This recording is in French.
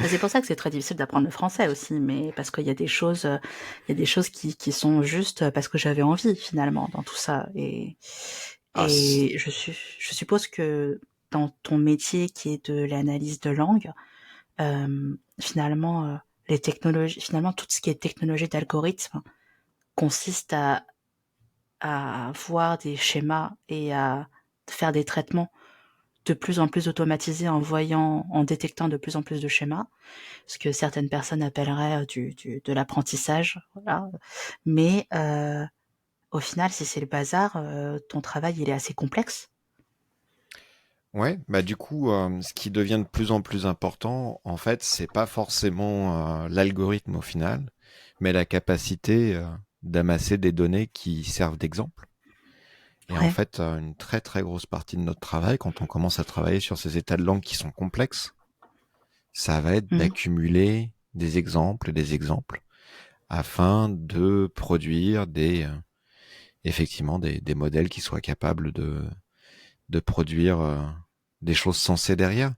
Bah, c'est pour ça que c'est très difficile d'apprendre le français aussi, mais parce qu'il y a des choses, il y a des choses qui sont juste parce que j'avais envie finalement dans tout ça Ah, et je suppose que dans ton métier qui est de l'analyse de langue, finalement, les technologies finalement tout ce qui est technologie d'algorithme consiste à voir des schémas et à faire des traitements de plus en plus automatisés en détectant de plus en plus de schémas, ce que certaines personnes appelleraient de l'apprentissage, voilà. Mais au final, si c'est le bazar, ton travail il est assez complexe. ouais, bah du coup, ce qui devient de plus en plus important, en fait, c'est pas forcément l'algorithme au final, mais la capacité d'amasser des données qui servent d'exemple. Et en Ouais. fait, une très très grosse partie de notre travail, quand on commence à travailler sur ces états de langue qui sont complexes, ça va être Mmh. d'accumuler des exemples, afin de produire effectivement des modèles qui soient capables de produire des choses sensées derrière.